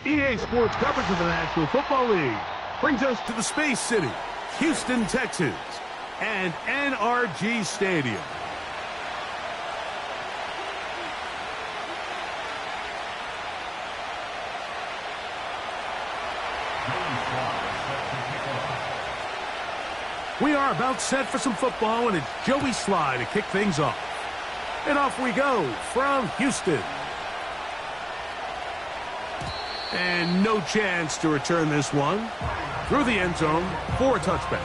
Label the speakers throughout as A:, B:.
A: EA Sports coverage of the National Football League brings us to the Space City, Houston, Texas, and NRG Stadium. We are about set for some football, and it's Joey Sly to kick things off. And off we go from Houston. And no chance to return this one. Through the end zone for a touchback.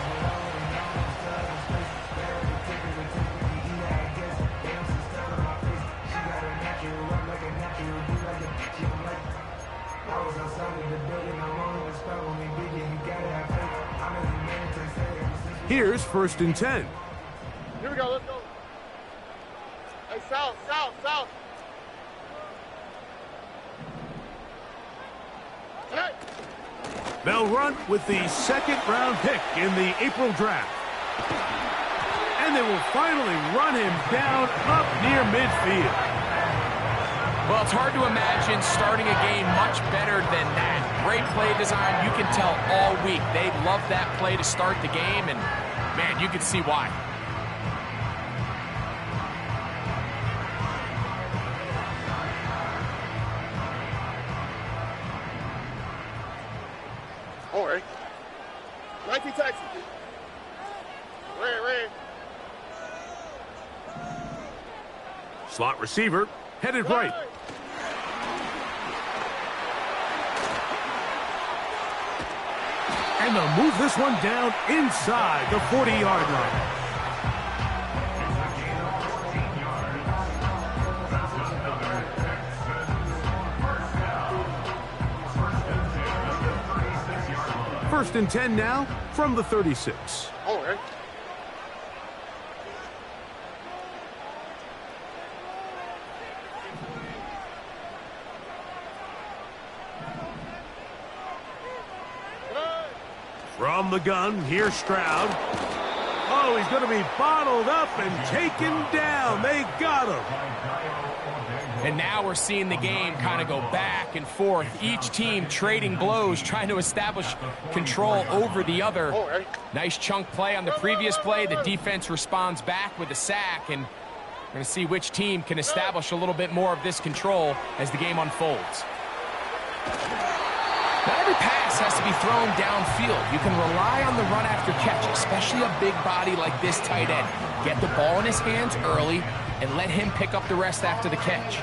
A: Here's 1st and 10.
B: Here we go, let's go. Hey, south. Hey.
A: They'll run with the 2nd-round pick in the April draft. And they will finally run him down up near midfield.
C: Well, it's hard to imagine starting a game much better than that. Great play design. You can tell all week they love that play to start the game, and, man, you can see why.
B: All right. 19 Texas. Red.
A: Slot receiver headed right. And they'll move this one down inside the 40-yard line. First and 10 now from the 36.
B: All right.
A: From the gun, here's Stroud. Oh, he's going to be bottled up and taken down. They got him.
C: And now we're seeing the game kind of go back and forth. Each team trading blows, trying to establish control over the other. Nice chunk play on the previous play. The defense responds back with a sack, and we're going to see which team can establish a little bit more of this control as the game unfolds. Not every pass has to be thrown downfield. You can rely on the run after catch, especially a big body like this tight end. Get the ball in his hands early and let him pick up the rest after the catch.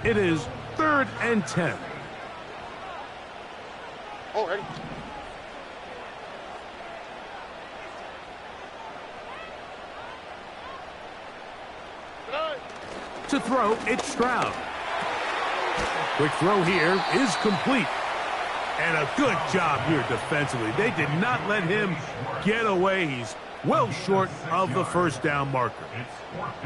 A: It is 3rd and 10.
B: All right.
A: To throw, it's Stroud. Quick throw here is complete. And a good job here defensively. They did not let him get away. He's well short of the first down marker.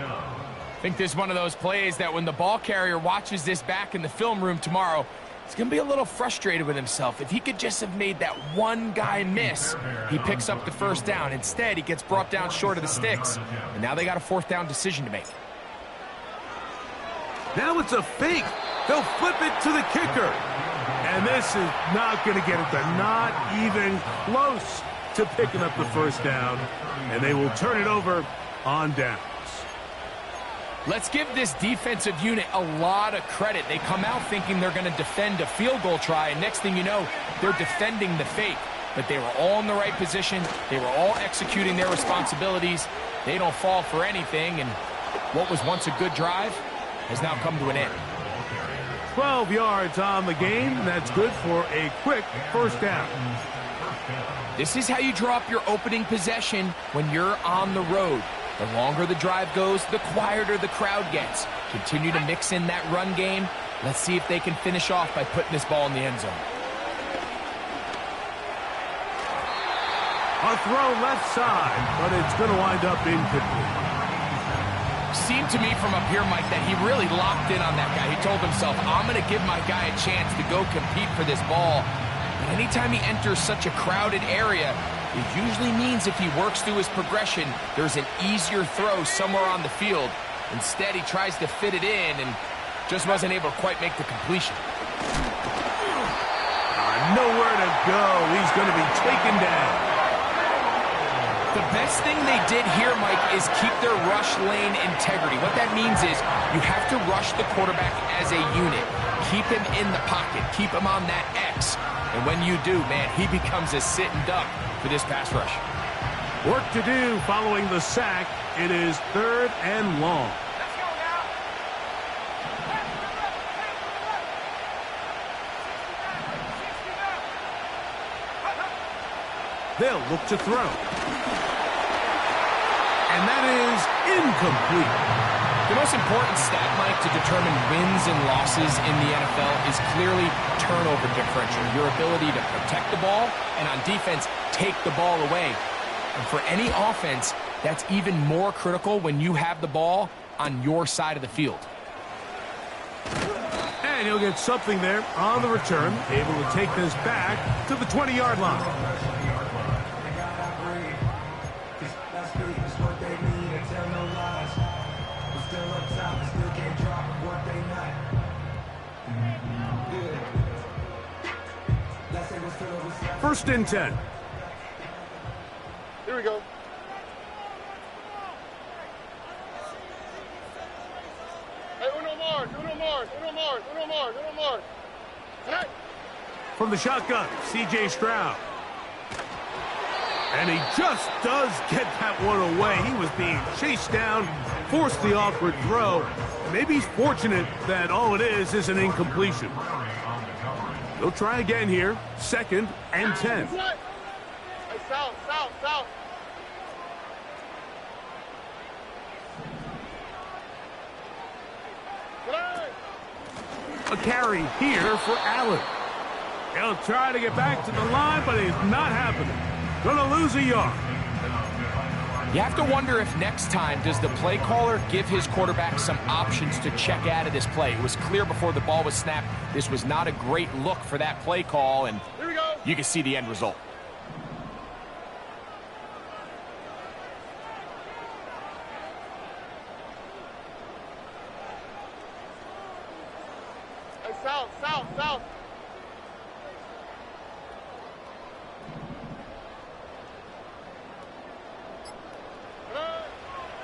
C: I think this is one of those plays that when the ball carrier watches this back in the film room tomorrow, he's going to be a little frustrated with himself. If he could just have made that one guy miss, he picks up the first down. Instead, he gets brought down short of the sticks. And now they got a 4th down decision to make.
A: Now it's a fake. They'll flip it to the kicker. And this is not going to get it done. Not even close to picking up the first down. And they will turn it over on downs.
C: Let's give this defensive unit a lot of credit. They come out thinking they're going to defend a field goal try, and next thing you know, they're defending the fake. But they were all in the right position. They were all executing their responsibilities. They don't fall for anything, and what was once a good drive has now come to an end.
A: 12 yards on the game. That's good for a quick first down.
C: This is how you draw up your opening possession when you're on the road. The longer the drive goes, the quieter the crowd gets. Continue to mix in that run game. Let's see if they can finish off by putting this ball in the end zone.
A: A throw left side, but it's going to wind up incomplete.
C: Seemed to me from up here, Mike, that he really locked in on that guy. He told himself, I'm going to give my guy a chance to go compete for this ball. But anytime he enters such a crowded area, it usually means if he works through his progression, there's an easier throw somewhere on the field. Instead, he tries to fit it in, and Just wasn't able to quite make the completion.
A: Nowhere to go. He's going to be taken down.
C: The best thing they did here, Mike, is keep their rush lane integrity. What that means is you have to rush the quarterback as a unit. Keep him in the pocket. Keep him on that X. And when you do, man, he becomes a sitting duck for this pass rush.
A: Work to do following the sack. It is 3rd and long. They'll look to throw. And that is incomplete.
C: The most important stat, Mike, to determine wins and losses in the NFL is clearly turnover differential, your ability to protect the ball, and on defense, take the ball away. And for any offense, that's even more critical when you have the ball on your side of the field.
A: And he'll get something there on the return, able to take this back to the 20-yard line. First and 10.
B: Here we go. Hey, uno more. Hey.
A: From the shotgun, C.J. Stroud. And he just does get that one away. He was being chased down, forced the awkward throw. Maybe he's fortunate that all it is an incompletion. They'll try again here. 2nd and 10.
B: Hey, south.
A: A carry here for Allen. He'll try to get back to the line, but it's not happening. Gonna lose a yard.
C: You have to wonder if next time does the play caller give his quarterback some options to check out of this play. It was clear before the ball was snapped this was not a great look for that play call, and
B: Here we go.
C: you can see the end result.
B: Hey, south.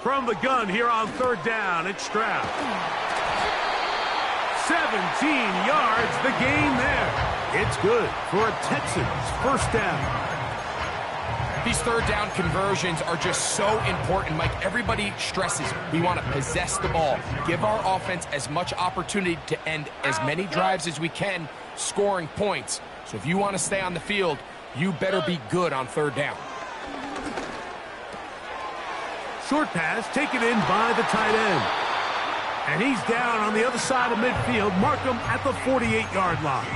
A: From the gun here on 3rd down, it's Stroud. 17 yards, the gain there. It's good for a Texans first down.
C: These 3rd down conversions are just so important, Mike. Everybody stresses we want to possess the ball, give our offense as much opportunity to end as many drives as we can, scoring points. So if you want to stay on the field, you better be good on 3rd down.
A: Short pass taken in by the tight end. And he's down on the other side of midfield. Mark him at the 48-yard line.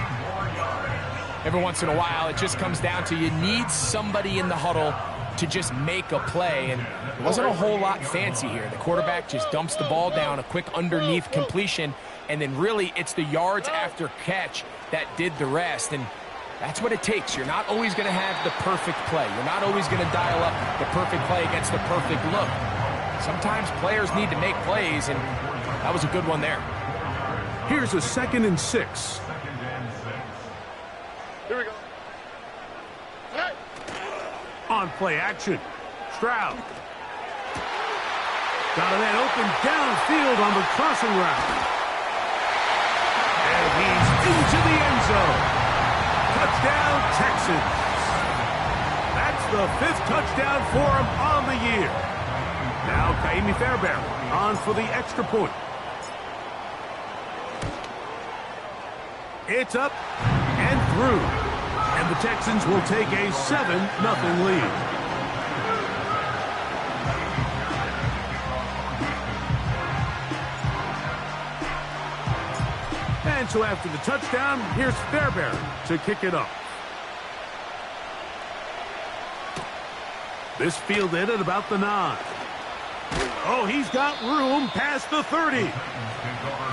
C: Every once in a while, it just comes down to you need somebody in the huddle to just make a play. And it wasn't a whole lot fancy here. The quarterback just dumps the ball down, a quick underneath completion, and then really it's the yards after catch that did the rest. And that's what it takes. You're not always going to have the perfect play. You're not always going to dial up the perfect play against the perfect look. Sometimes players need to make plays, and that was a good one there.
A: Here's a 2nd and 6.
B: Here we go. Hey.
A: On play action, Stroud. Got a man open downfield on the crossing route. And he's into the end zone. Touchdown, Texans. That's the 5th touchdown for him on the year. Now, Kaimi Fairbairn on for the extra point. It's up and through. And the Texans will take a 7-0 lead. And so after the touchdown, here's Fairbairn to kick it up. This fielded at about the 9. Oh, he's got room past the 30.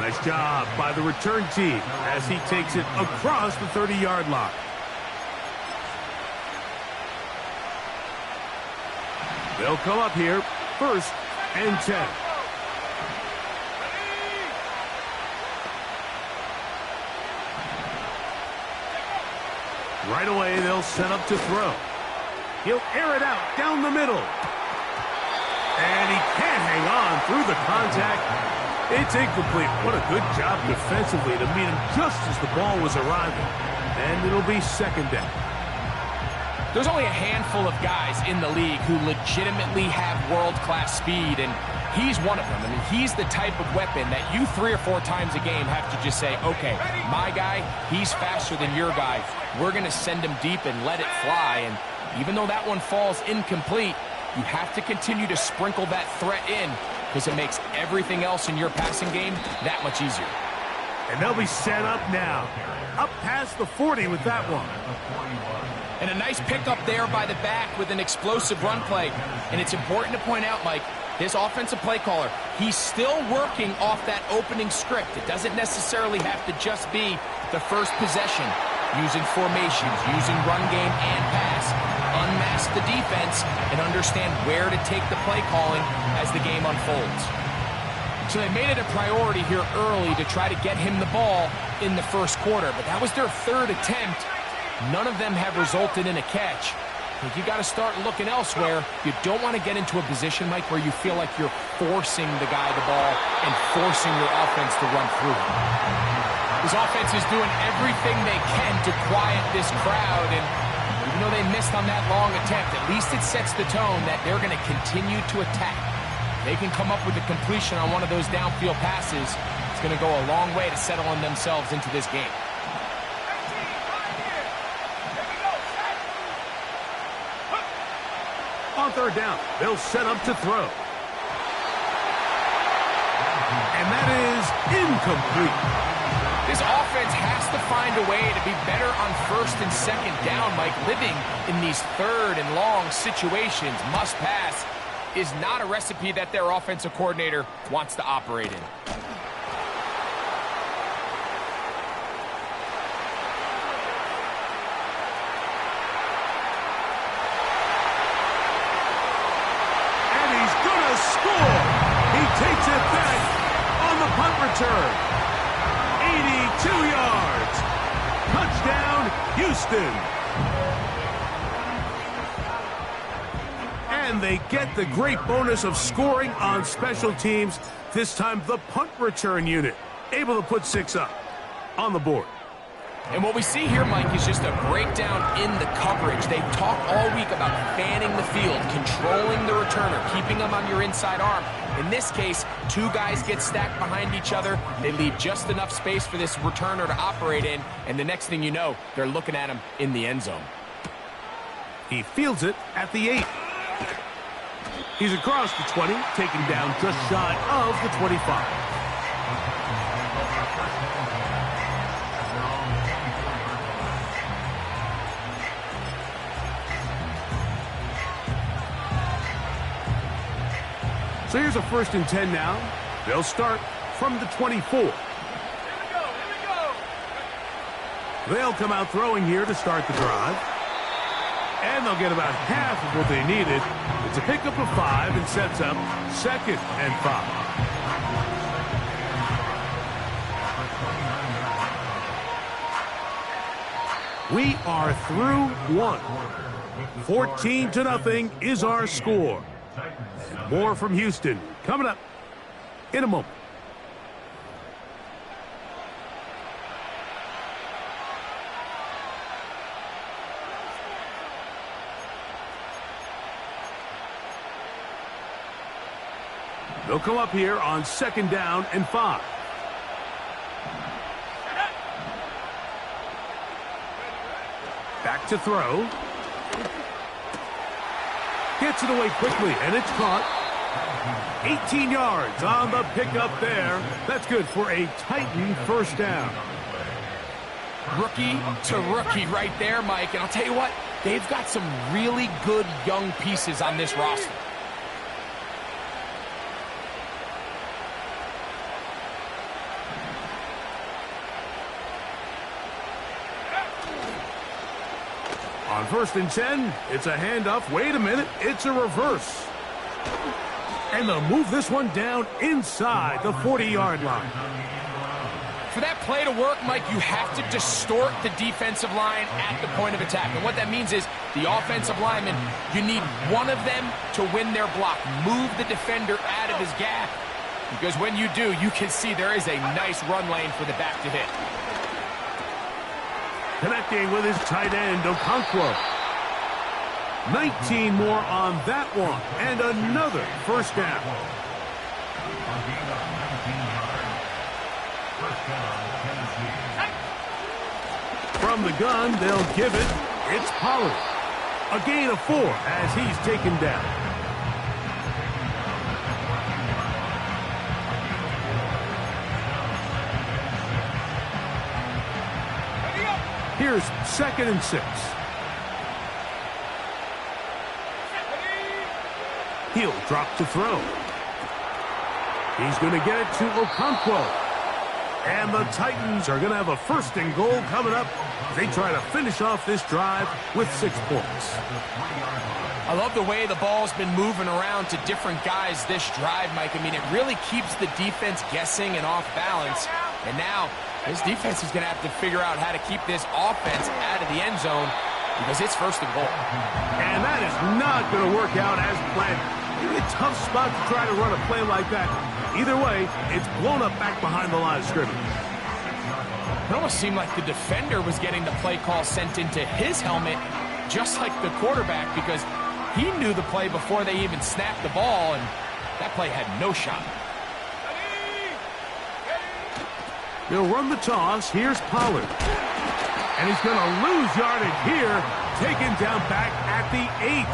A: Nice job by the return team as he takes it across the 30-yard line. They'll come up here, 1st and 10. Right away, they'll set up to throw. He'll air it out down the middle. And he can't hang on through the contact. It's incomplete. What a good job defensively to meet him just as the ball was arriving. And it'll be second down.
C: There's only a handful of guys in the league who legitimately have world-class speed, and he's one of them. I mean, he's the type of weapon that you 3 or 4 times a game have to just say, okay, my guy, he's faster than your guy. We're going to send him deep and let it fly. And even though that one falls incomplete, you have to continue to sprinkle that threat in because it makes everything else in your passing game that much easier.
A: And they'll be set up now. Up past the 40 with that one.
C: And a nice pickup there by the back with an explosive run play. And it's important to point out, Mike, this offensive play caller, he's still working off that opening script. It doesn't necessarily have to just be the first possession. Using formations, using run game and pass. Unmask the defense and understand where to take the play calling as the game unfolds. So they made it a priority here early to try to get him the ball in the first quarter. But that was their 3rd attempt. None of them have resulted in a catch. I think you got to start looking elsewhere. You don't want to get into a position, Mike, where you feel like you're forcing the guy the ball and forcing your offense to run through him. This offense is doing everything they can to quiet this crowd, and even though they missed on that long attempt, at least it sets the tone that they're going to continue to attack. They can come up with a completion on one of those downfield passes. It's going to go a long way to settling themselves into this game.
A: On 3rd down, they'll set up to throw. And that is incomplete.
C: This offense has to find a way to be better on 1st and 2nd down, Mike. Living in these 3rd and long situations, must pass, is not a recipe that their offensive coordinator wants to operate in.
A: Takes it back on the punt return. 82 yards. Touchdown, Houston. And they get the great bonus of scoring on special teams. This time the punt return unit able to put 6 up on the board.
C: And what we see here, Mike, is just a breakdown in the coverage. They talk all week about fanning the field, controlling the returner, keeping them on your inside arm. In this case, 2 guys get stacked behind each other. They leave just enough space for this returner to operate in, and the next thing you know, they're looking at him in the end zone.
A: He fields it at the 8. He's across the 20, taken down just shy of the 25. So here's a 1st and 10 now. They'll start from the 24. Here we go. They'll come out throwing here to start the drive. And they'll get about half of what they needed. It's a pickup of 5 and sets up 2nd and 5. We are through 1. 14-0 is our score. More from Houston coming up in a moment. They'll come up here on 2nd down and 5. Back to throw. Gets it away quickly, and it's caught. 18 yards on the pickup there. That's good for a Titan 1st down.
C: Rookie to rookie right there, Mike. And I'll tell you what, they've got some really good young pieces on this roster.
A: On 1st and 10, it's a handoff. Wait a minute, it's a reverse. And they'll move this one down inside the 40-yard line.
C: For that play to work, Mike, you have to distort the defensive line at the point of attack. And what that means is the offensive lineman, you need one of them to win their block. Move the defender out of his gap. Because when you do, you can see there is a nice run lane for the back to hit.
A: Connecting with his tight end, Okonkwo. 19 more on that one. And another first down. From the gun, they'll give it. It's Pollard. A gain of 4 as he's taken down. Here's 2nd and 6. He'll drop to throw. He's going to get it to Okonkwo. And the Titans are going to have a 1st and goal coming up. They try to finish off this drive with 6 points.
C: I love the way the ball's been moving around to different guys this drive, Mike. I mean, it really keeps the defense guessing and off balance. And now, this defense is going to have to figure out how to keep this offense out of the end zone because it's 1st and goal.
A: And that is not going to work out as planned. It's a tough spot to try to run a play like that. Either way, it's blown up back behind the line of scrimmage.
C: It almost seemed like the defender was getting the play call sent into his helmet, just like the quarterback, because he knew the play before they even snapped the ball, and that play had no shot.
A: They'll run the toss. Here's Pollard. And he's going to lose yardage here, taken down back at the 8.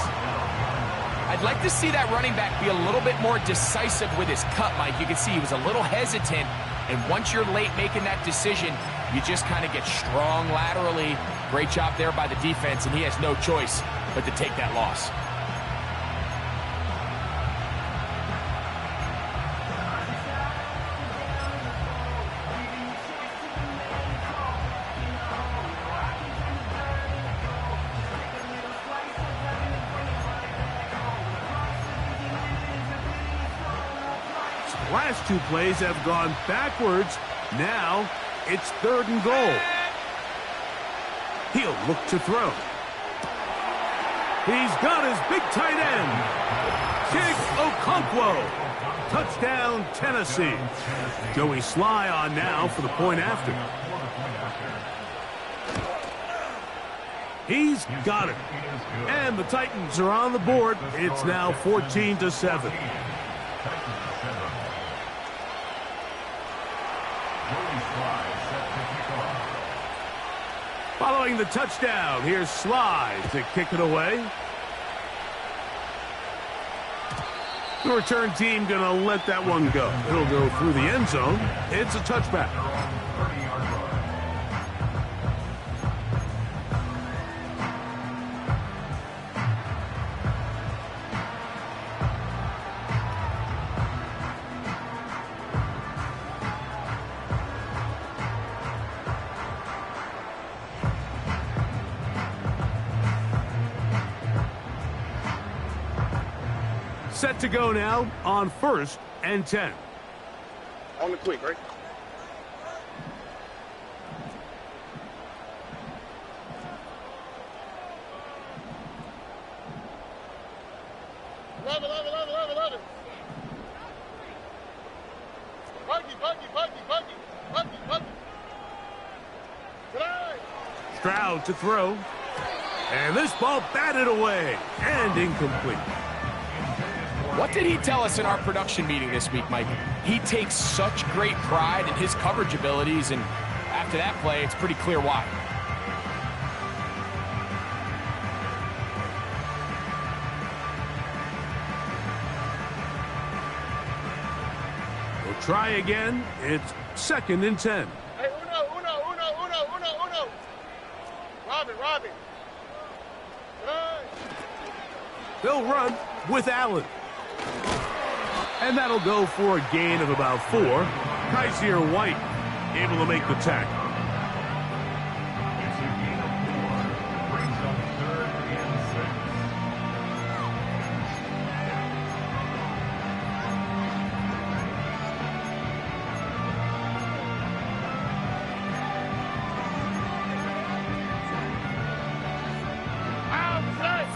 C: I'd like to see that running back be a little bit more decisive with his cut, Mike. You can see he was a little hesitant, and once you're late making that decision, you just kind of get strong laterally. Great job there by the defense, and he has no choice but to take that loss.
A: Last 2 plays have gone backwards. Now it's 3rd and goal. He'll look to throw. He's got his big tight end. Kick Okonkwo. Touchdown, Tennessee. Joey Sly on now for the point after. He's got it. And the Titans are on the board. It's now 14-7. Following the touchdown, here's Sly to kick it away. The return team going to let that one go. It'll go through the end zone. It's a touchback. Set to go now on 1st and 10.
B: On the quick, right? Love it. Buggy.
A: Stroud to throw. And this ball batted away and incomplete.
C: What did he tell us in our production meeting this week, Mike? He takes such great pride in his coverage abilities, and after that play, it's pretty clear why.
A: We'll try again. It's 2nd and 10.
B: Hey, uno. Robin.
A: They'll run with Allen. And that'll go for a gain of about 4. Kaiser White able to make the tackle.
D: Brings up 3rd and 6.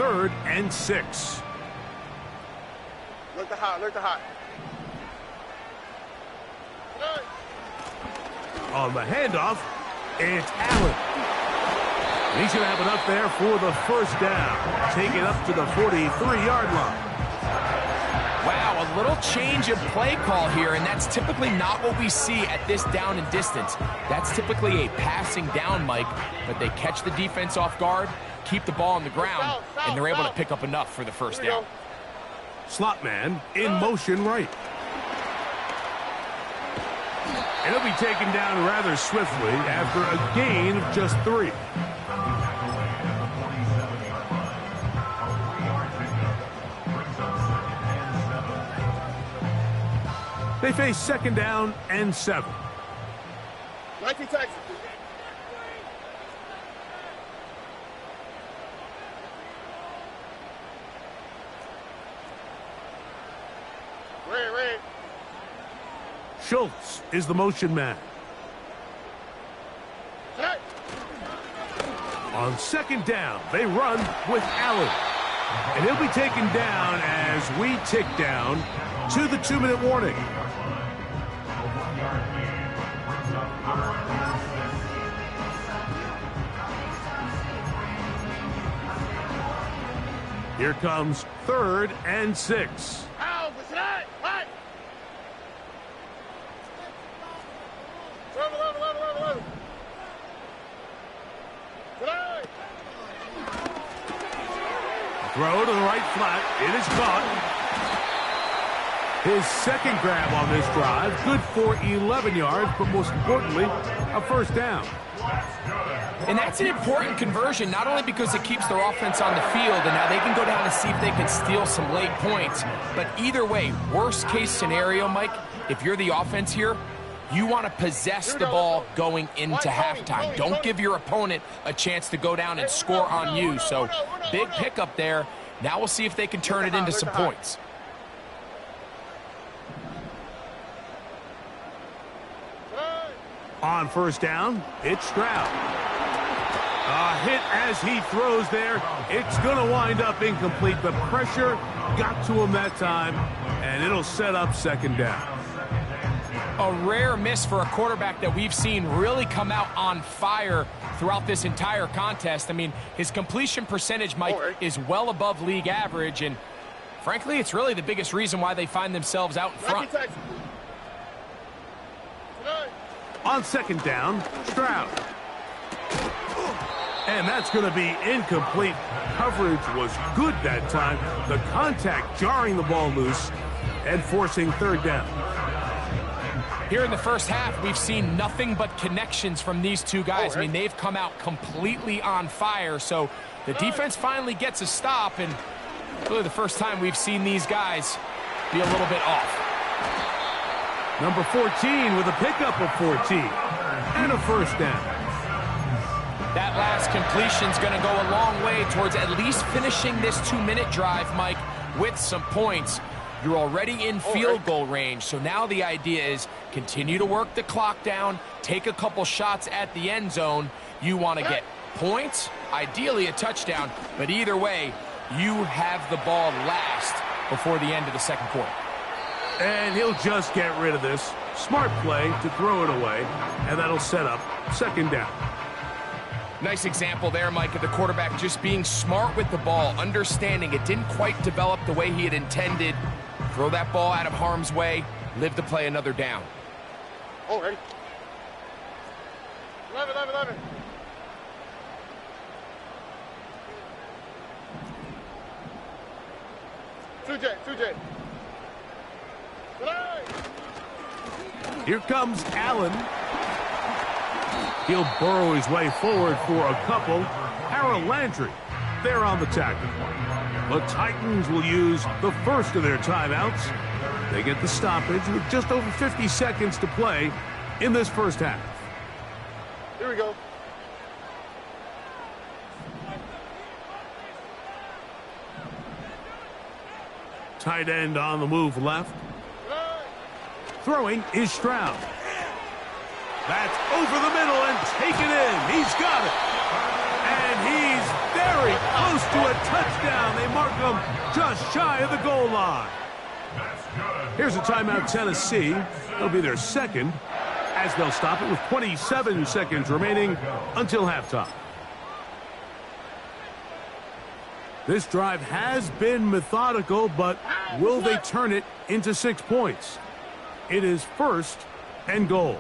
A: 3rd and 6.
B: Look the hot, look the hot.
A: On the handoff, it's Allen. He's going to have it up there for the first down. Take it up to the 43-yard line.
C: Wow, a little change of play call here, and that's typically not what we see at this down and distance. That's typically a passing down, Mike, but they catch the defense off guard, keep the ball on the ground, and they're able to pick up enough for the first down.
A: Slot man in motion right. And he'll be taken down rather swiftly after a gain of just 3. They face 2nd down and 7.
B: 19 Texas. Red.
A: Schultz is the motion man. On 2nd down, they run with Allen. And he'll be taken down as we tick down to the 2-minute warning. Here comes 3rd and 6.
B: Ow, what's that? What? 11.
A: Throw to the right flat. It is caught. His 2nd grab on this drive. Good for 11 yards, but most importantly, a first down.
C: And that's an important conversion, not only because it keeps their offense on the field, and now they can go down and see if they can steal some late points. But either way, worst case scenario, Mike, if you're the offense here, you want to possess the ball going into halftime. Don't give your opponent a chance to go down and score on you. So big pickup there. Now we'll see if they can turn it into some points.
A: On first down, it's Stroud. A hit as he throws there. It's going to wind up incomplete. The pressure got to him that time, and it'll set up 2nd down.
C: A rare miss for a quarterback that we've seen really come out on fire throughout this entire contest. I mean, his completion percentage, Mike, is well above league average, and frankly, it's really the biggest reason why they find themselves out in front.
A: On 2nd down, Stroud. And that's going to be incomplete. Coverage was good that time. The contact jarring the ball loose and forcing 3rd down.
C: Here in the first half, we've seen nothing but connections from these two guys. I mean, they've come out completely on fire. So the defense finally gets a stop, and really the first time we've seen these guys be a little bit off.
A: Number 14 with a pickup of 14 and a first down.
C: That last completion's going to go a long way towards at least finishing this 2-minute drive, Mike, with some points. You're already in field goal range, so now the idea is continue to work the clock down, take a couple shots at the end zone. You want to get points, ideally a touchdown, but either way, you have the ball last before the end of the 2nd quarter.
A: And he'll just get rid of this. Smart play to throw it away, and that'll set up 2nd down.
C: Nice example there, Mike, of the quarterback just being smart with the ball, understanding it didn't quite develop the way he had intended. Throw that ball out of harm's way, live to play another down.
B: Oh, ready. 11. 2J.
A: Here comes Allen. He'll burrow his way forward for a couple. Harold Landry there on the tackle. The Titans will use the first of their timeouts. They get the stoppage with just over 50 seconds to play in this first half.
B: Here we go.
A: Tight end on the move left. Throwing is Stroud. That's over the middle and taken in. He's got it. And he's very close to a touchdown. They mark them just shy of the goal line. Here's a timeout, Tennessee. It'll be their second, as they'll stop it with 27 seconds remaining until halftime. This drive has been methodical, but will they turn it into 6 points? It is 1st and goal.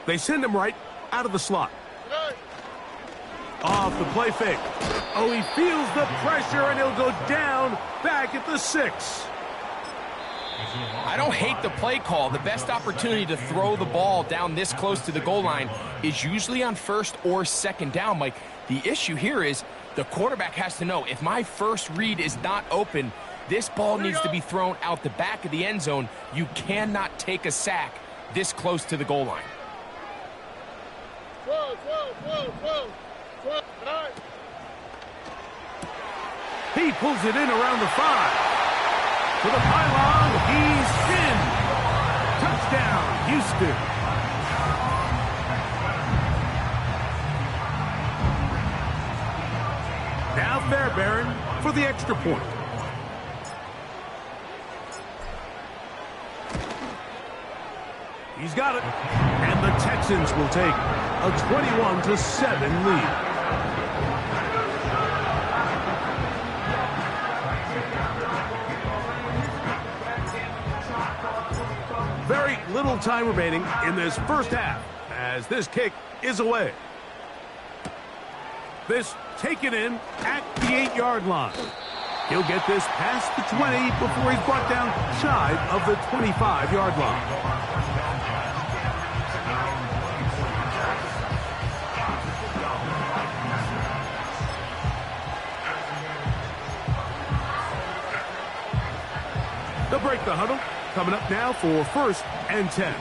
A: They send him right out of the slot. Off the play fake. Oh, he feels the pressure, and he'll go down back at the 6.
C: I don't hate the play call. The best opportunity to throw the ball down this close to the goal line is usually on 1st or 2nd down, Mike. The issue here is the quarterback has to know, if my first read is not open, this ball needs to be thrown out the back of the end zone. You cannot take a sack this close to the goal line.
A: He pulls it in around the 5. To the pylon, he's in. Touchdown, Houston. Now Fairbairn for the extra point. He's got it. And the Texans will take a 21-7 lead. Very little time remaining in this first half as this kick is away. This taken in at the 8-yard line. He'll get this past the 20 before he's brought down shy of the 25-yard line. They'll break the huddle. Coming up now for 1st and 10.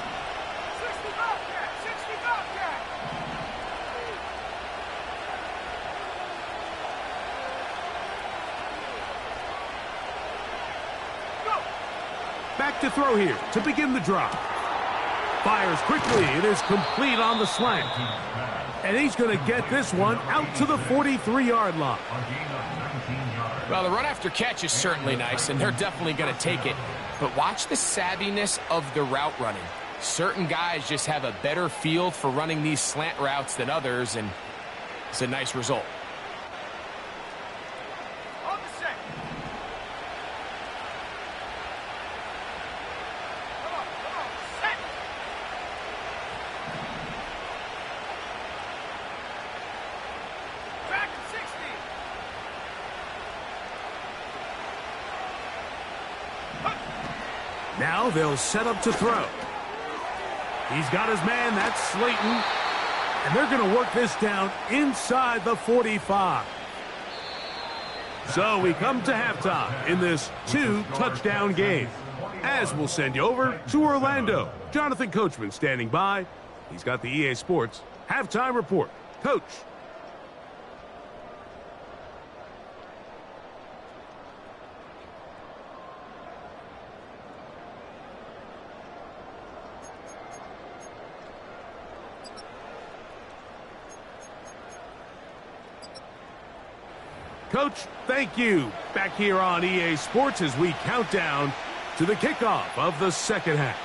A: Back to throw here to begin the drive. Fires quickly. It is complete on the slant. And he's going to get this one out to the 43-yard line.
C: Well, the run after catch is certainly nice, and they're definitely going to take it. But watch the savviness of the route running. Certain guys just have a better feel for running these slant routes than others, and it's a nice result.
B: On the set. Come on, set. Back at 60.
A: Now they'll set up to throw. He's got his man, that's Slayton. And they're going to work this down inside the 45. So we come to halftime in this 2-touchdown game. As we'll send you over to Orlando. Jonathan Coachman standing by. He's got the EA Sports halftime report. Coach. Coach, thank you. Back here on EA Sports as we count down to the kickoff of the second half.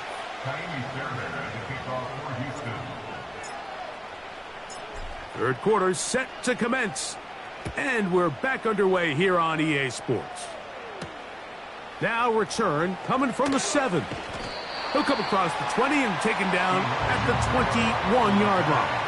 A: Third quarter set to commence. And we're back underway here on EA Sports. Now return coming from the 7. He'll come across the 20 and taken down at the 21-yard line.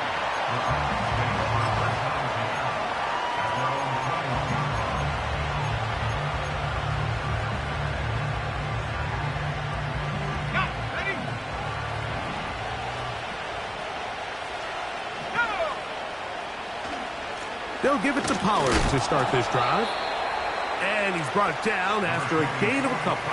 A: They'll give it to Pollard to start this drive. And he's brought down after a gain of a couple.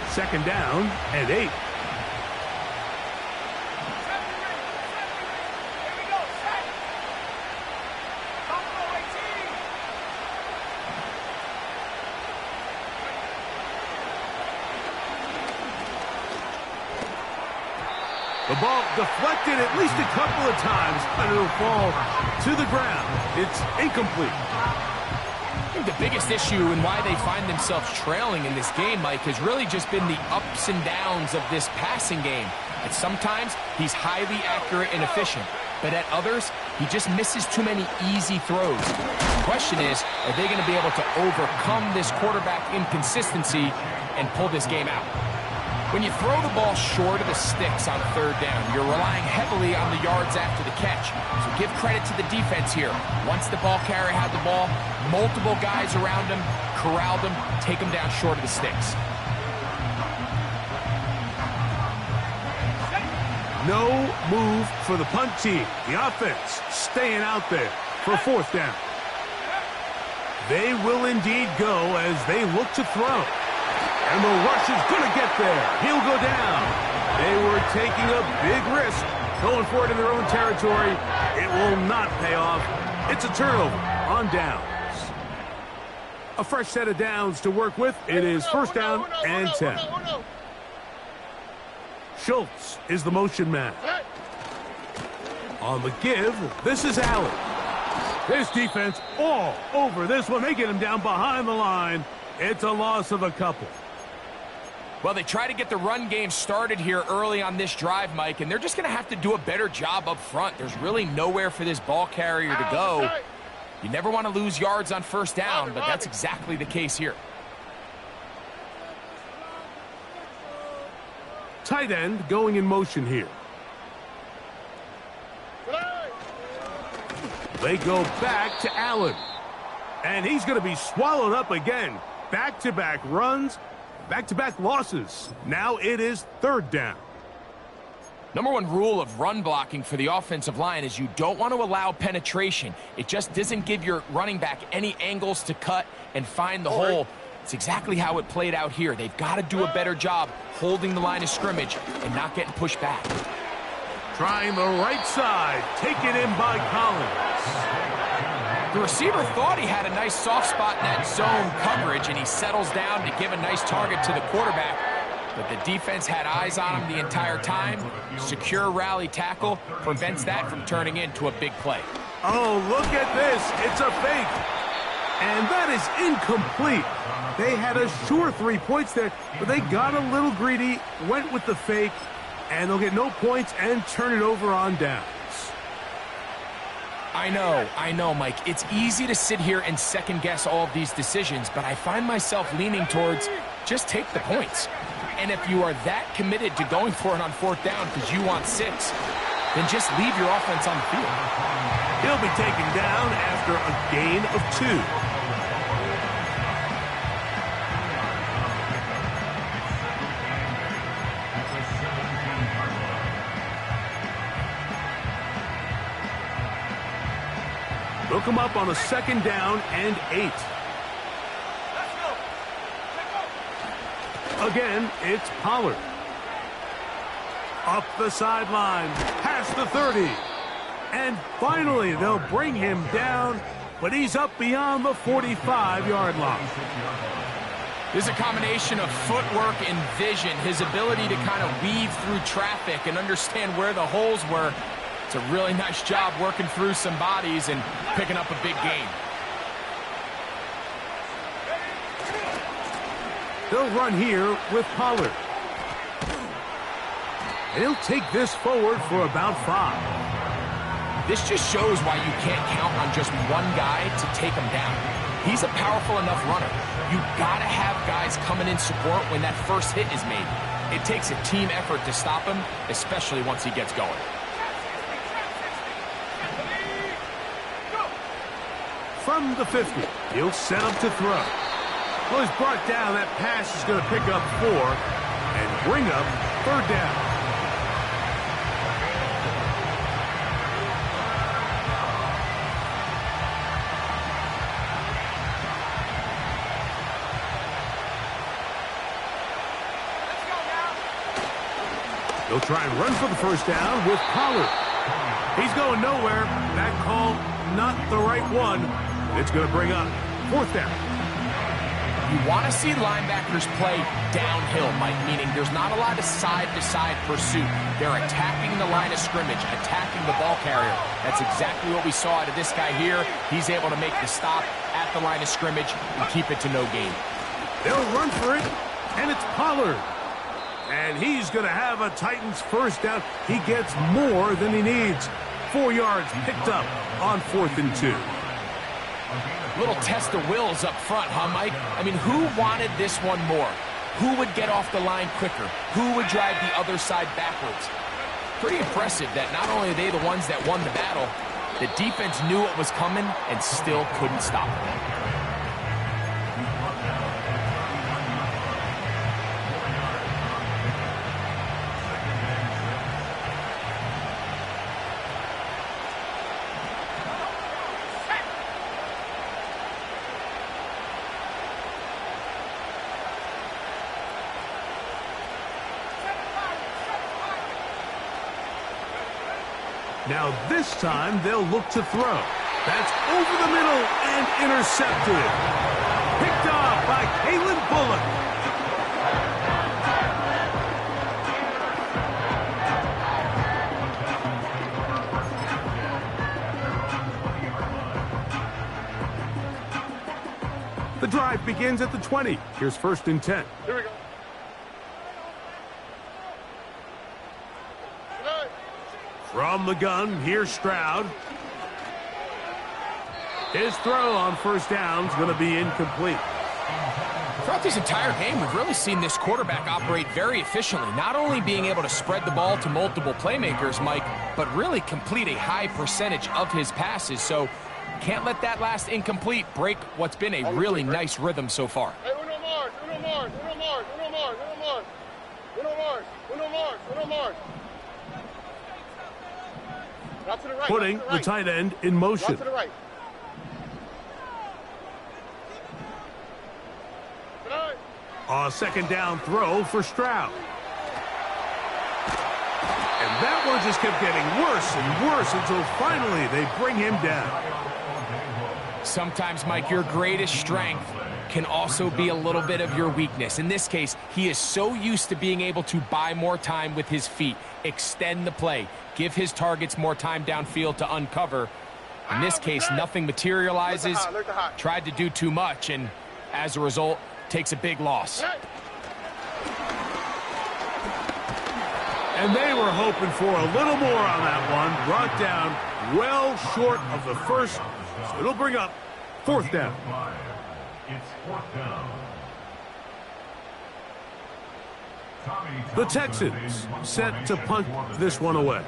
A: Second down and 8. The ball deflected at least a couple of times, but it'll fall to the ground. It's incomplete.
C: I think the biggest issue and why they find themselves trailing in this game, Mike, has really just been the ups and downs of this passing game. And sometimes he's highly accurate and efficient, but at others, he just misses too many easy throws. The question is, are they going to be able to overcome this quarterback inconsistency and pull this game out? When you throw the ball short of the sticks on third down, you're relying heavily on the yards after the catch. So give credit to the defense here. Once the ball carrier had the ball, multiple guys around him, corralled him, take him down short of the sticks.
A: No move for the punt team. The offense staying out there for fourth down. They will indeed go as they look to throw. And the rush is going to get there. He'll go down. They were taking a big risk going for it in their own territory. It will not pay off. It's a turnover on downs. A fresh set of downs to work with. It is first down and 10. Schultz is the motion man. On the give, this is Allen. This defense all over this one. They get him down behind the line. It's a loss of a couple.
C: Well, they try to get the run game started here early on this drive, Mike, and they're just going to have to do a better job up front. There's really nowhere for this ball carrier to go. You never want to lose yards on first down, but that's exactly the case here.
A: Tight end going in motion here. They go back to Allen. And he's going to be swallowed up again. Back-to-back runs. Back-to-back losses. Now it is third down.
C: Number one rule of run blocking for the offensive line is you don't want to allow penetration. It just doesn't give your running back any angles to cut and find the hole. It's exactly how it played out here. They've got to do a better job holding the line of scrimmage and not getting pushed back.
A: Trying the right side. Taken in by Collins.
C: The receiver thought he had a nice soft spot in that zone coverage, and he settles down to give a nice target to the quarterback. But the defense had eyes on him the entire time. Secure rally tackle prevents that from turning into a big play.
A: Oh, look at this. It's a fake. And that is incomplete. They had a sure 3 points there, but they got a little greedy, went with the fake, and they'll get no points and turn it over on downs.
C: I know, Mike. It's easy to sit here and second-guess all of these decisions, but I find myself leaning towards just take the points. And if you are that committed to going for it on fourth down because you want 6, then just leave your offense on the field.
A: He'll be taken down after a gain of 2. They'll come up on a second down and 8. Again, it's Pollard. Up the sideline, past the 30. And finally, they'll bring him down, but he's up beyond the 45-yard line.
C: This is a combination of footwork and vision, his ability to kind of weave through traffic and understand where the holes were. It's a really nice job working through some bodies and picking up a big gain.
A: They'll run here with Pollard. He'll take this forward for about 5.
C: This just shows why you can't count on just one guy to take him down. He's a powerful enough runner. You've got to have guys coming in support when that first hit is made. It takes a team effort to stop him, especially once he gets going.
A: From the 50, he'll set up to throw. Well, he's brought down. That pass is going to pick up 4 and bring up third down. They'll try and run for the first down with Pollard. He's going nowhere. That call, not the right one. It's going to bring up fourth down.
C: You want to see linebackers play downhill, Mike, meaning there's not a lot of side-to-side pursuit. They're attacking the line of scrimmage, attacking the ball carrier. That's exactly what we saw out of this guy here. He's able to make the stop at the line of scrimmage and keep it to no gain.
A: They'll run for it, and it's Pollard. And he's going to have a Titans first down. He gets more than he needs. 4 yards picked up on 4th and 2.
C: Little test of wills up front, huh, Mike? I mean, who wanted this one more? Who would get off the line quicker? Who would drive the other side backwards? Pretty impressive that not only are they the ones that won the battle, the defense knew what was coming and still couldn't stop it.
A: Now this time they'll look to throw. That's over the middle and intercepted. Picked off by Kalen Bullock. The drive begins at the 20. Here's 1st and 10.
B: Here we go.
A: From the gun, here's Stroud. His throw on 1st down is going to be incomplete.
C: Throughout this entire game, we've really seen this quarterback operate very efficiently, not only being able to spread the ball to multiple playmakers, Mike, but really complete a high percentage of his passes. So can't let that last incomplete break what's been a really nice rhythm so far.
B: Hey, uno Mars, uno Mars, uno Mars, uno Mars, uno Mars, uno Mars, uno Mars, uno Mars. Not to the right,
A: Putting
B: not to
A: the
B: right.
A: tight end in motion.
B: Not to the right.
A: A 2nd down throw for Stroud. And that one just kept getting worse and worse until finally they bring him down.
C: Sometimes, Mike, your greatest strength can also be a little bit of your weakness. In this case, he is so used to being able to buy more time with his feet, extend the play, give his targets more time downfield to uncover. In this case, nothing materializes, tried to do too much, and as a result, takes a big loss.
A: And they were hoping for a little more on that one. Brought down well short of the first, so it'll bring up 4th down.
D: It's 4th down.
A: The Texans set to punt this one away,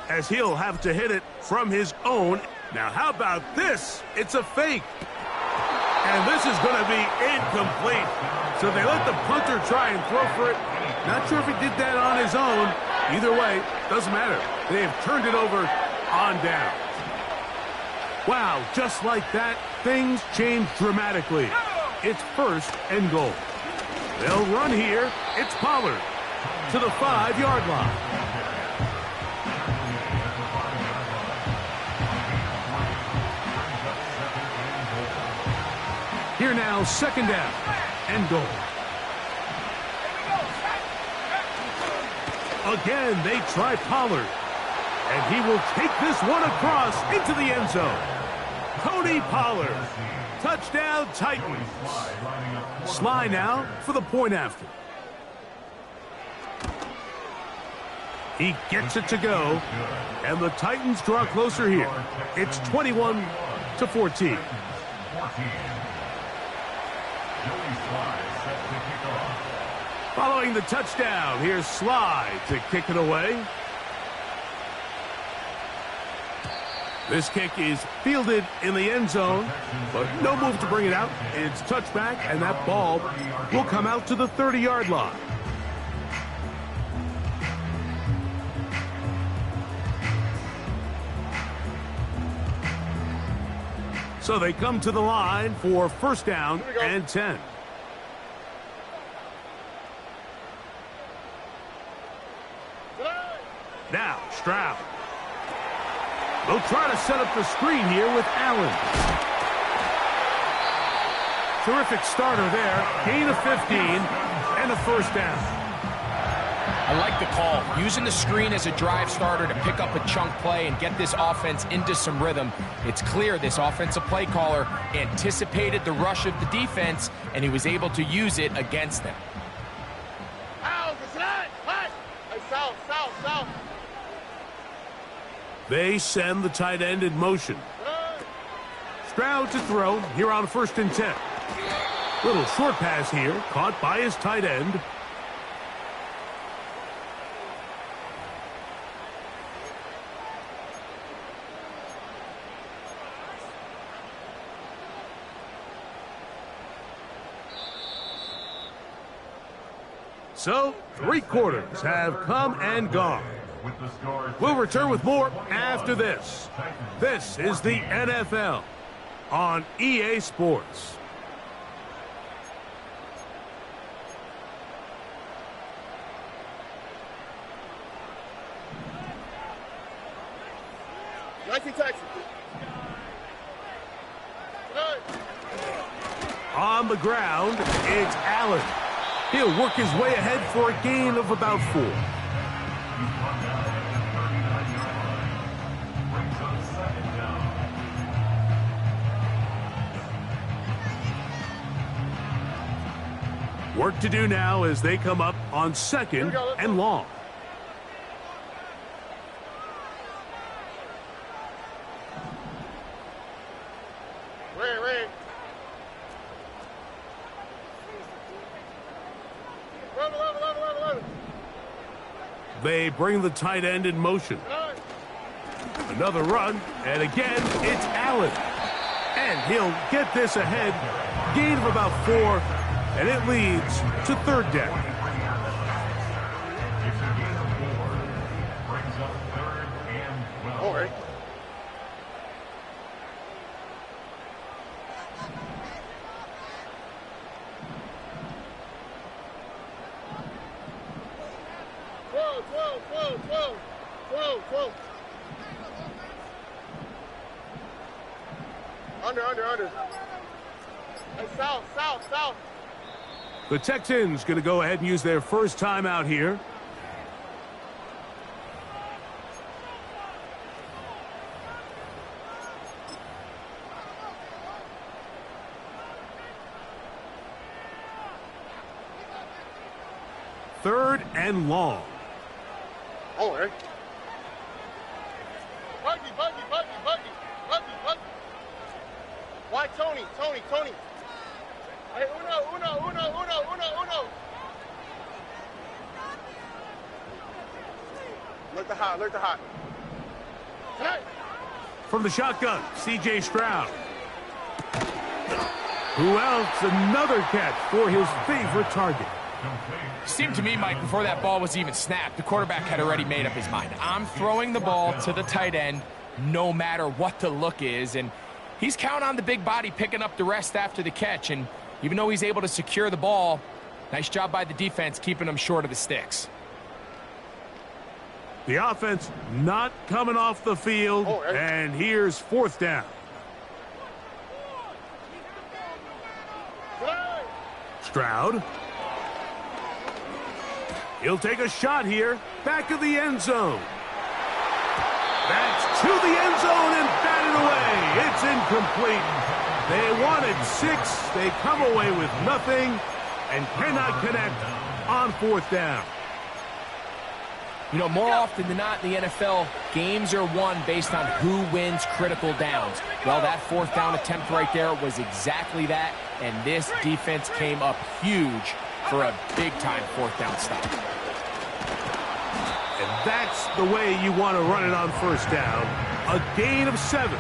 A: as he'll have to hit it from his own. Now how about this? It's a fake. And this is going to be incomplete. So they let the punter try and throw for it. Not sure if he did that on his own. Either way, doesn't matter. They have turned it over on down. Wow, just like that, things change dramatically. It's 1st and goal. They'll run here. It's Pollard to the 5-yard line. Here now, 2nd down and goal. Again, they try Pollard. And he will take this one across into the end zone. Cody Pollard. Touchdown, Titans. Sly now for the point after. He gets it to go. And the Titans draw closer here. It's 21-14. Following the touchdown, here's Sly to kick it away. This kick is fielded in the end zone, but no move to bring it out. It's touchback, and that ball will come out to the 30-yard line. So they come to the line for 1st down and 10. Now, Stroud. They'll try to set up the screen here with Allen. Terrific starter there. Gain of 15 and a first down.
C: I like the call. Using the screen as a drive starter to pick up a chunk play and get this offense into some rhythm. It's clear this offensive play caller anticipated the rush of the defense, and he was able to use it against them.
B: South.
A: They send the tight end in motion. Stroud to throw here on 1st and 10. Little short pass here, caught by his tight end. So, 3 quarters have come and gone. We'll return with more after this. This is the NFL on EA Sports. On the ground, it's Allen. He'll work his way ahead for a gain of about 4. Work to do now as they come up on 2nd and long. They bring the tight end in motion. Another run, and again, it's Allen. And he'll get this ahead. Gain of about 4, and it leads to 3rd down.
B: All right. Under. Hey, south.
A: The Texans going to go ahead and use their first timeout here. Third and long.
B: All right. Buggy. Why Tony? Hey, uno. Look the hot. Hey.
A: From the shotgun, C.J. Stroud. Who else? Another catch for his favorite target.
C: Seemed to me, Mike, before that ball was even snapped, the quarterback had already made up his mind. I'm throwing the ball to the tight end no matter what the look is, and he's counting on the big body picking up the rest after the catch, and even though he's able to secure the ball, nice job by the defense keeping him short of the sticks.
A: The offense not coming off the field, and here's 4th down. Stroud. He'll take a shot here, back of the end zone. That's to the end zone and batted away. It's incomplete. They wanted 6. They come away with nothing and cannot connect on 4th down.
C: You know, more often than not in the NFL, games are won based on who wins critical downs. Well, that 4th down attempt right there was exactly that, and this defense came up huge for a big-time 4th down stop.
A: And that's the way you want to run it on 1st down. A gain of 7.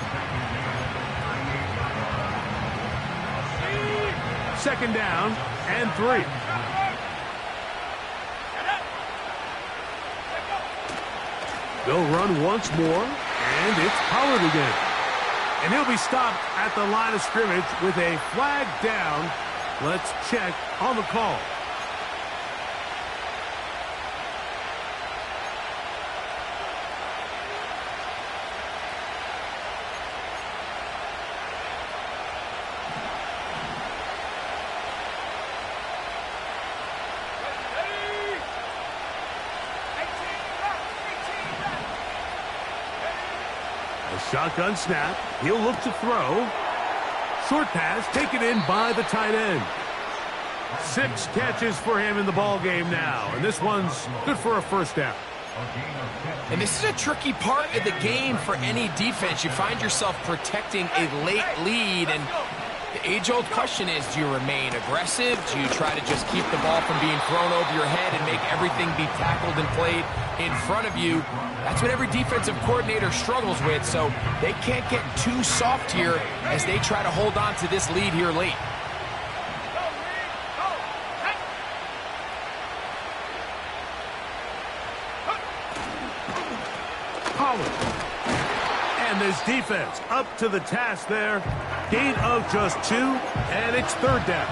A: 2nd down and 3. They'll run once more, and it's Pollard again. And he'll be stopped at the line of scrimmage with a flag down. Let's check on the call. A shotgun snap. He'll look to throw. Short pass taken in by the tight end. 6 catches for him in the ball game now, and this one's good for a first down.
C: And this is a tricky part of the game for any defense. You find yourself protecting a late lead, and the age-old question is, do you remain aggressive? Do you try to just keep the ball from being thrown over your head and make everything be tackled and played in front of you? That's what every defensive coordinator struggles with, so they can't get too soft here as they try to hold on to this lead here late.
A: And this defense up to the task there. Gain of just 2, and it's third down.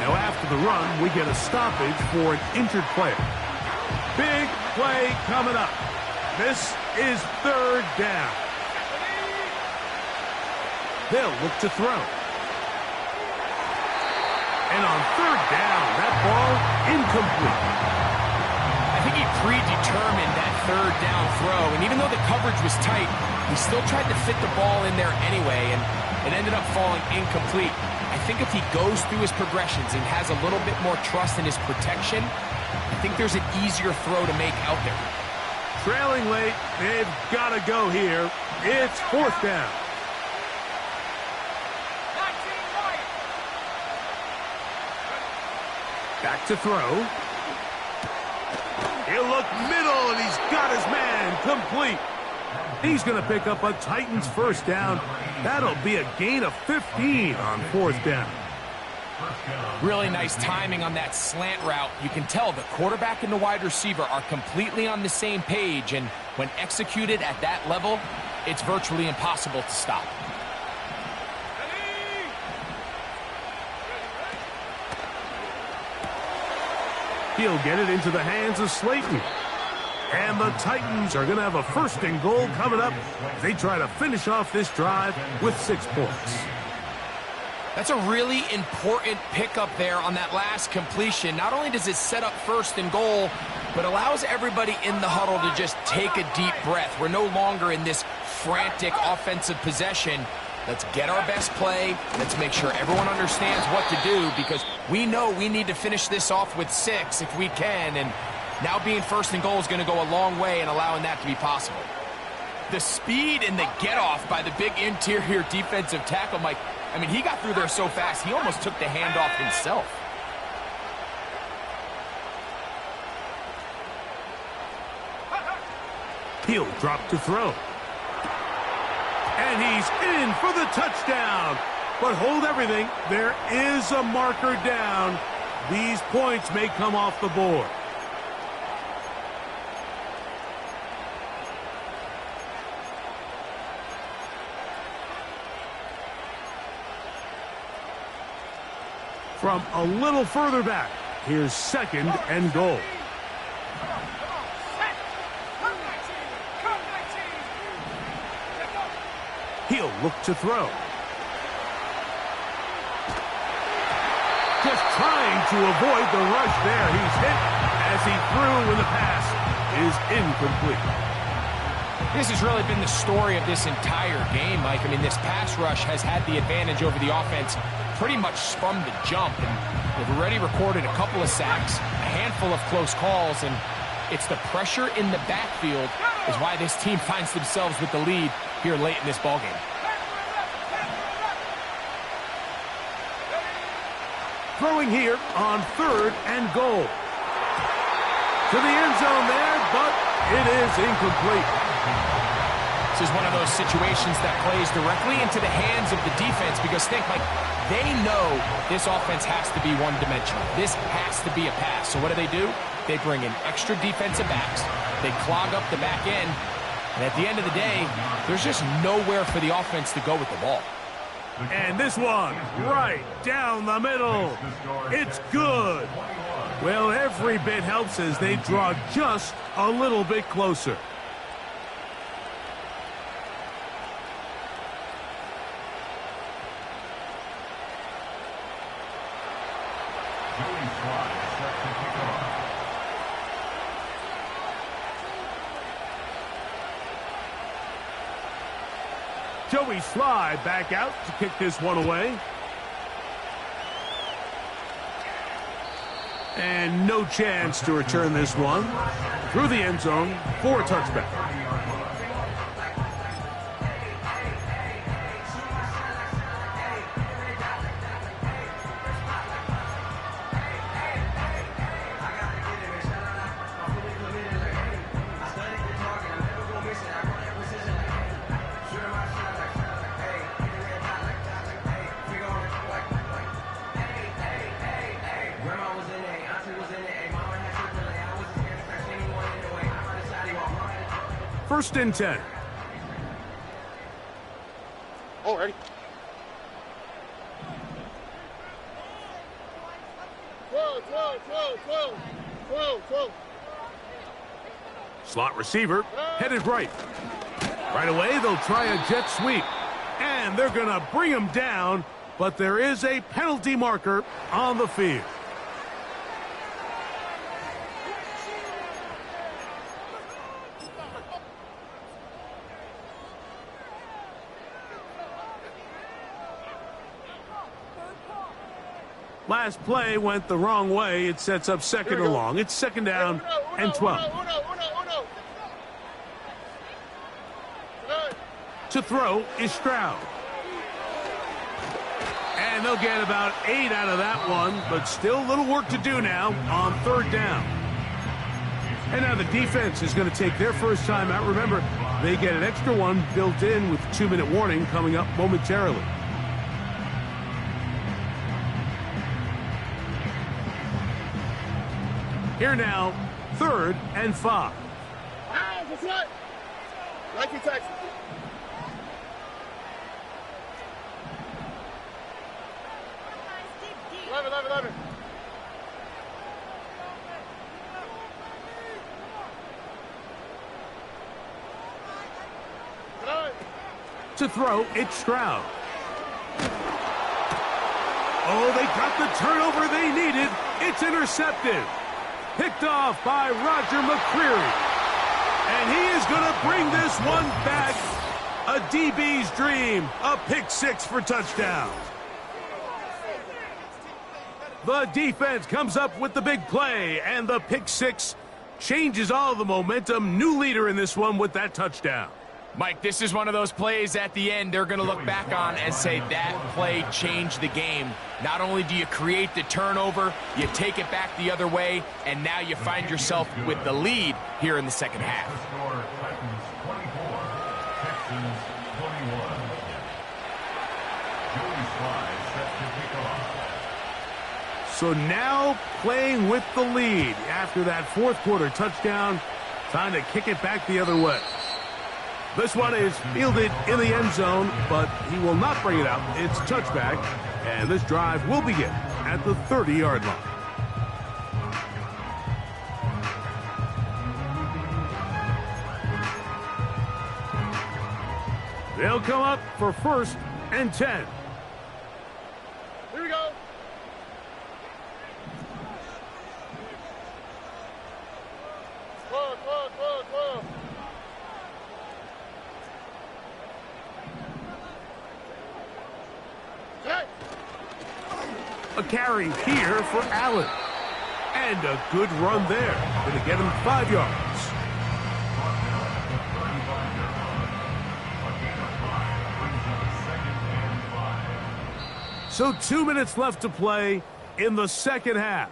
A: Now after the run, we get a stoppage for an injured player. Big play coming up. This is third down. They'll look to throw. And on third down, that ball incomplete.
C: I think he predetermined that third down throw, and even though the coverage was tight, he still tried to fit the ball in there anyway, and it ended up falling incomplete. I think if he goes through his progressions and has a little bit more trust in his protection, I think there's an easier throw to make out there.
A: Trailing late, they've got to go here. It's fourth down. Back to throw. He'll look middle, and he's got his man complete. He's going to pick up a Titans first down. That'll be a gain of 15 on fourth down.
C: Really nice timing on that slant route. You can tell the quarterback and the wide receiver are completely on the same page, and when executed at that level, it's virtually impossible to stop.
A: He'll get it into the hands of Slayton. And the Titans are going to have a first and goal coming up as they try to finish off this drive with 6 points.
C: That's a really important pickup there on that last completion. Not only does it set up first and goal, but allows everybody in the huddle to just take a deep breath. We're no longer in this frantic offensive possession. Let's get our best play. Let's make sure everyone understands what to do, because we know we need to finish this off with 6 if we can, and now being first and goal is going to go a long way in allowing that to be possible. The speed and the get-off by the big interior defensive tackle, Mike, I mean, he got through there so fast, he almost took the handoff himself.
A: He'll drop to throw. And he's in for the touchdown. But hold everything. There is a marker down. These points may come off the board. From a little further back, here's second and goal. He'll look to throw. Just trying to avoid the rush there. He's hit as he threw when the pass is incomplete.
C: This has really been the story of this entire game, Mike. I mean, this pass rush has had the advantage over the offense pretty much from the jump. And they've already recorded a couple of sacks, a handful of close calls, and it's the pressure in the backfield is why this team finds themselves with the lead here late in this ballgame.
A: Throwing here on third and goal. To the end zone there, but it is incomplete.
C: This is one of those situations that plays directly into the hands of the defense, because think, like, they know this offense has to be one-dimensional. This has to be a pass. So what do? They bring in extra defensive backs. They clog up the back end. And at the end of the day, there's just nowhere for the offense to go with the ball.
A: And this one, right down the middle. It's good. Well, every bit helps as they draw just a little bit closer. Joey Sly back out to kick this one away. And no chance to return this one through the end zone for a touchback. First and 10.
B: Already. 12.
A: Slot receiver headed right. Right away, they'll try a jet sweep. And they're going to bring him down, but there is a penalty marker on the field. Last play went the wrong way. It sets up second and long. It's second down and 12. To throw is Stroud. And they'll get about 8 out of that one, but still a little work to do now on third down. And now the defense is going to take their first time out. Remember, they get an extra one built in with 2-minute warning coming up momentarily. Here now, third and 5.
B: That's right. Like your Texas. Eleven.
A: To throw, it's Stroud. Oh, they got the turnover they needed. It's intercepted. Picked off by Roger McCreary. And he is going to bring this one back. A DB's dream. A pick 6 for touchdown. The defense comes up with the big play, and the pick 6 changes all the momentum. New leader in this one with that touchdown.
C: Mike, this is one of those plays at the end they're going to look back on and say that play changed the game. Not only do you create the turnover, you take it back the other way, and now you find yourself with the lead here in the second half.
D: Titans 24, Texans 21. Joey Sly set to kick off.
A: So now playing with the lead after that fourth quarter touchdown. Time to kick it back the other way. This one is fielded in the end zone, but he will not bring it out. It's touchback, and this drive will begin at the 30-yard line. They'll come up for first and 10.
B: Here we go. Close.
A: A carry here for Allen. And a good run there. Going to get him 5 yards. So 2 minutes left to play in the second half.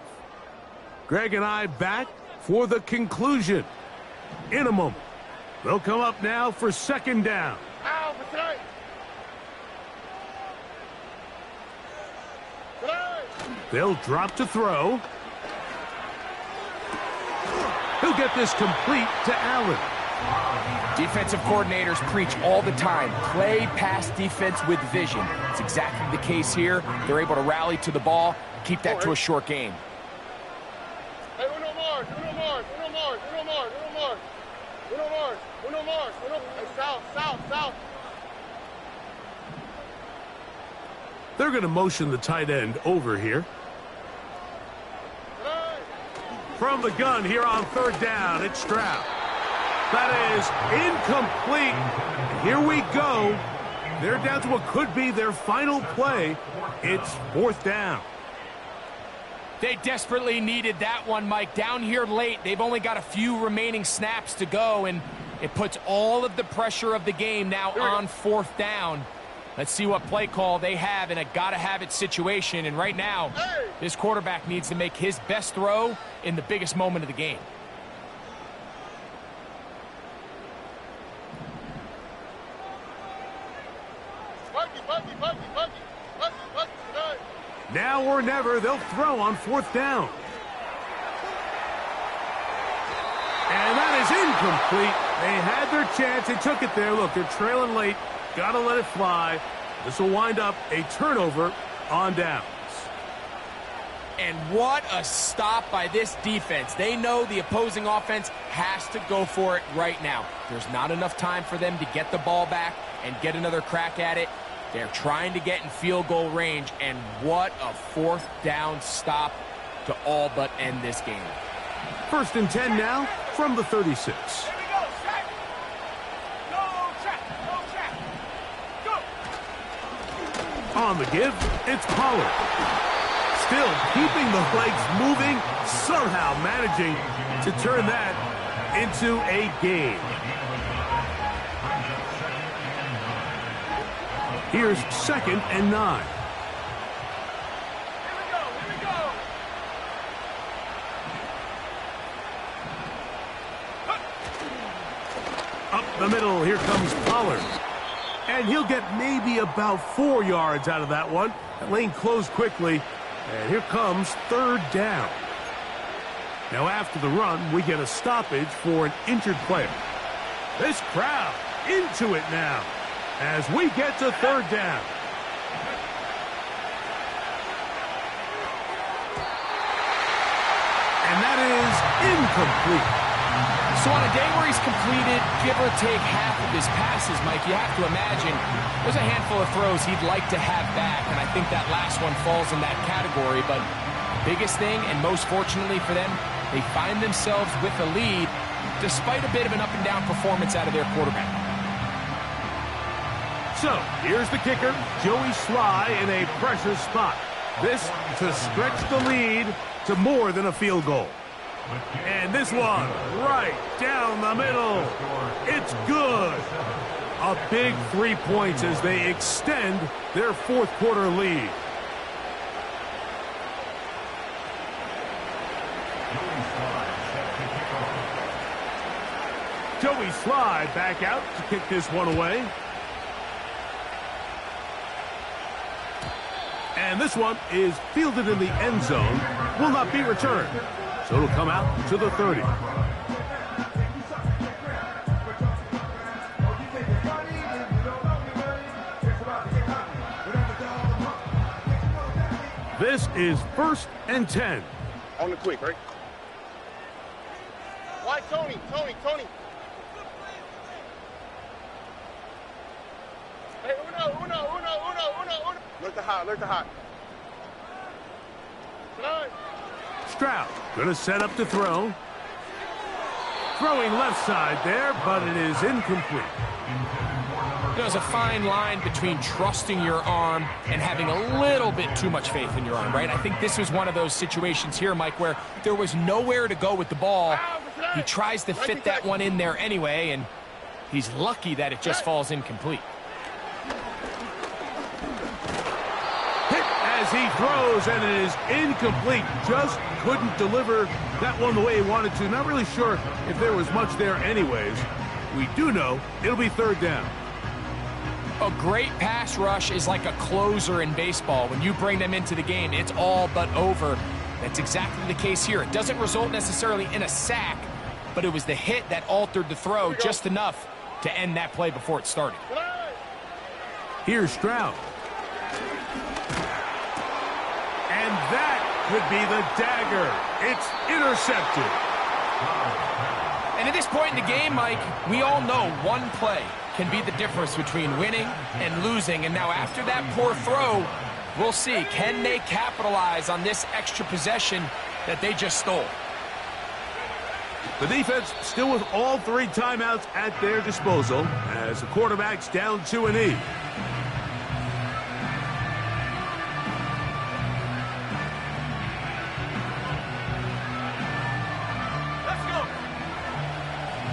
A: Greg and I back for the conclusion in a moment. They'll come up now for second down. They'll drop to throw. He'll get this complete to Allen.
C: Defensive coordinators preach all the time, play pass defense with vision. It's exactly the case here. They're able to rally to the ball, keep that to a short game.
B: Hey, uno more. Hey, south.
A: They're going to motion the tight end over here. From the gun here on third down, it's Stroud. That is incomplete. Here we go. They're down to what could be their final play. It's 4th down.
C: They desperately needed that one, Mike. Down here late, they've only got a few remaining snaps to go, and it puts all of the pressure of the game now on 4th down. Let's see what play call they have in a gotta-have-it situation. And right now, this quarterback needs to make his best throw in the biggest moment of the game.
A: Now or never, they'll throw on 4th down. And that is incomplete. They had their chance. They took it there. Look, they're trailing late. Got to let it fly. This will wind up a turnover on downs.
C: And what a stop by this defense. They know the opposing offense has to go for it right now. There's not enough time for them to get the ball back and get another crack at it. They're trying to get in field goal range, and what a 4th down stop to all but end this game.
A: 1st and 10 now from the 36. On the give, it's Pollard. Still keeping the legs moving, somehow managing to turn that into a gain. Here's 2nd and 9. Up the middle, here comes Pollard. And he'll get maybe about 4 yards out of that one. That lane closed quickly. And here comes 3rd down. Now after the run, we get a stoppage for an injured player. This crowd into it now as we get to 3rd down. And that is incomplete.
C: So on a day where he's completed, give or take half of his passes, Mike, you have to imagine there's a handful of throws he'd like to have back, and I think that last one falls in that category. But biggest thing, and most fortunately for them, they find themselves with a lead despite a bit of an up-and-down performance out of their quarterback.
A: So, here's the kicker, Joey Sly in a pressure spot. This to stretch the lead to more than a field goal. And this one, right down the middle. It's good. A big 3 points as they extend their 4th quarter lead. Joey Sly back out to kick this one away. And this one is fielded in the end zone. Will not be returned. So it'll come out to the 30. This is 1st and 10.
B: On the quick, right? Why Tony? Hey, uno. Look the hot. Tonight.
A: Stroud going to set up to throw. Throwing left side there, but it is incomplete.
C: There's a fine line between trusting your arm and having a little bit too much faith in your arm, right? I think this was one of those situations here, Mike, where there was nowhere to go with the ball. He tries to fit that one in there anyway, and he's lucky that it just falls incomplete.
A: Hit as he throws, and it is incomplete. Just couldn't deliver that one the way he wanted to. Not really sure if there was much there anyways. We do know it'll be 3rd down.
C: A great pass rush is like a closer in baseball. When you bring them into the game, it's all but over. That's exactly the case here. It doesn't result necessarily in a sack, but it was the hit that altered the throw just enough to end that play before it started.
A: Here's Stroud. And that could be the dagger. It's intercepted.
C: And at this point in the game, Mike, we all know one play can be the difference between winning and losing. And now after that poor throw, we'll see. Can they capitalize on this extra possession that they just stole?
A: The defense still with all 3 timeouts at their disposal as the quarterback's down to a knee.